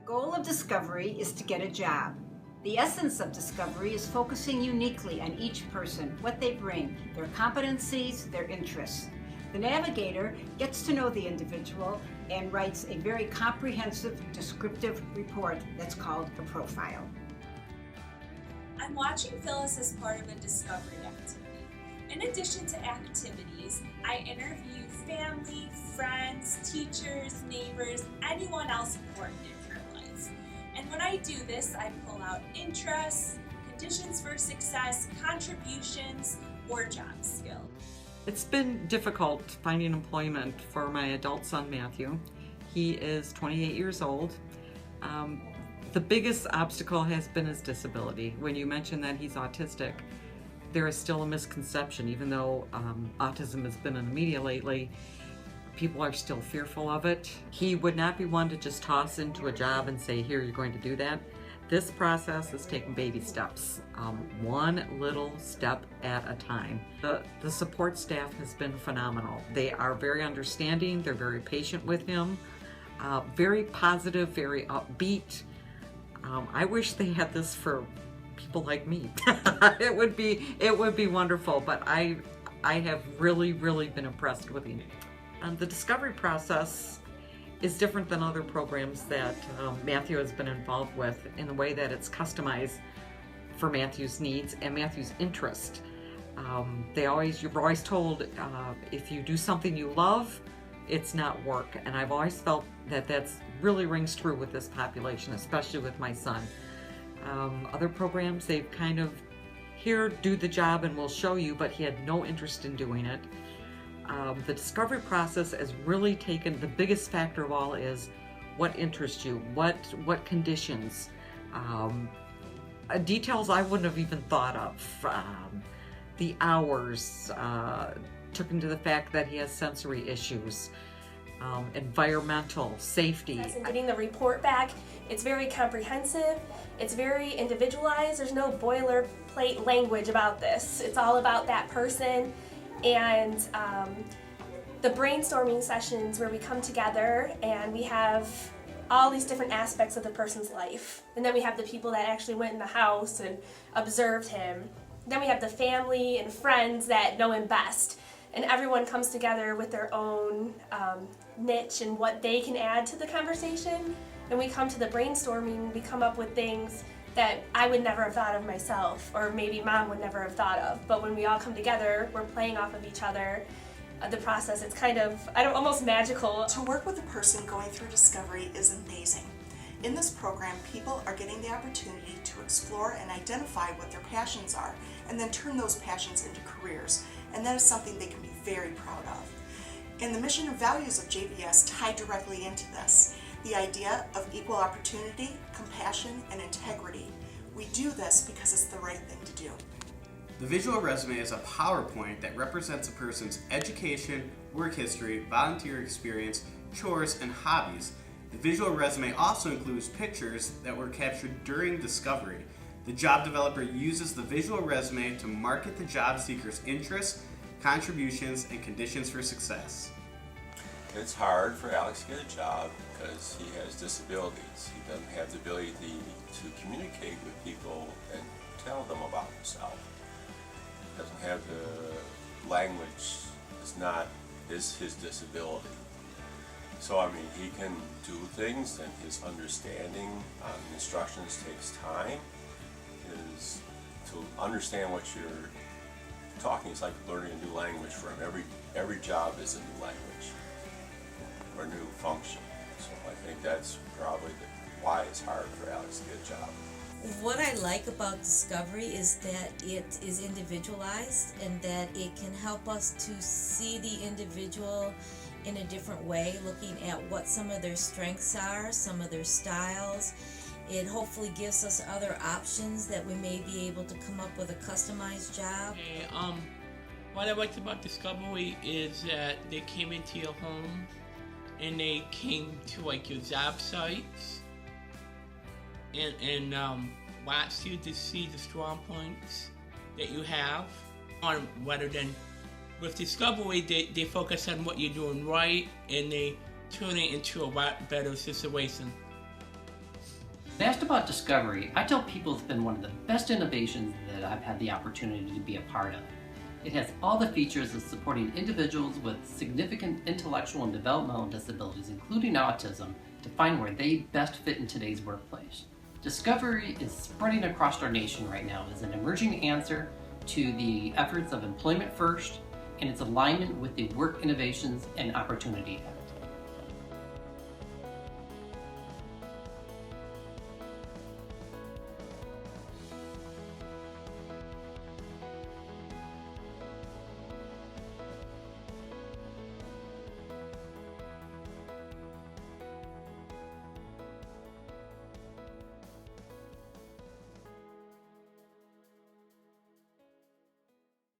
goal of Discovery is to get a job. The essence of Discovery is focusing uniquely on each person, what they bring, their competencies, their interests. The navigator gets to know the individual and writes a very comprehensive, descriptive report that's called a profile. I'm watching Phyllis as part of a discovery activity. In addition to activities, I interview family, friends, teachers, neighbors, anyone else important in her life. And when I do this, I pull out interests, conditions for success, contributions, or job skills. It's been difficult finding employment for my adult son, Matthew. He is 28 years old. The biggest obstacle has been his disability. When you mention that he's autistic, there is still a misconception. Even though autism has been in the media lately, people are still fearful of it. He would not be one to just toss into a job and say, here, you're going to do that. This process is taking baby steps, one little step at a time. The support staff has been phenomenal. They are very understanding, they're very patient with him, very positive, very upbeat. I wish they had this for people like me. It would be wonderful, but I have really been impressed with him. The discovery process is different than other programs that Matthew has been involved with in the way that it's customized for Matthew's needs and Matthew's interest. You're always told if you do something you love, it's not work. And I've always felt that that's really rings true with this population, especially with my son. Other programs, they've kind of, here, do the job and we'll show you, but he had no interest in doing it. The discovery process has really taken, the biggest factor of all is what interests you, what conditions, details I wouldn't have even thought of, the hours, took into the fact that he has sensory issues, environmental, safety. And getting the report back, it's very comprehensive, it's very individualized, there's no boilerplate language about this. It's all about that person. And the brainstorming sessions where we come together and we have all these different aspects of the person's life. And then we have the people that actually went in the house and observed him. Then we have the family and friends that know him best. And everyone comes together with their own niche and what they can add to the conversation. And we come to the brainstorming, we come up with things that I would never have thought of myself, or maybe Mom would never have thought of. But when we all come together, we're playing off of each other. The process, it's kind of, almost magical. To work with a person going through discovery is amazing. In this program, people are getting the opportunity to explore and identify what their passions are, and then turn those passions into careers. And that is something they can be very proud of. And the mission and values of JVS tie directly into this. The idea of equal opportunity, compassion, and integrity. We do this because it's the right thing to do. The visual resume is a PowerPoint that represents a person's education, work history, volunteer experience, chores, and hobbies. The visual resume also includes pictures that were captured during discovery. The job developer uses the visual resume to market the job seeker's interests, contributions, and conditions for success. It's hard for Alex to get a job because he has disabilities. He doesn't have the ability to communicate with people and tell them about himself. He doesn't have the language, is his disability. So I mean, he can do things, and his understanding on instructions takes time. Is to understand what you're talking. It's like learning a new language for him. Every job is a new language or a new function. So I think that's probably why it's hard for Alex to get a job. What I like about Discovery is that it is individualized and that it can help us to see the individual in a different way, looking at what some of their strengths are, some of their styles. It hopefully gives us other options that we may be able to come up with a customized job. What I liked about Discovery is that they came into your home and they came to like your job sites and watched you to see the strong points that you have, rather than with Discovery they focus on what you're doing right and they turn it into a lot better situation. When asked about Discovery, I tell people it's been one of the best innovations that I've had the opportunity to be a part of. It has all the features of supporting individuals with significant intellectual and developmental disabilities, including autism, to find where they best fit in today's workplace. Discovery is spreading across our nation right now as an emerging answer to the efforts of Employment First and its alignment with the Work Innovations and Opportunity Act.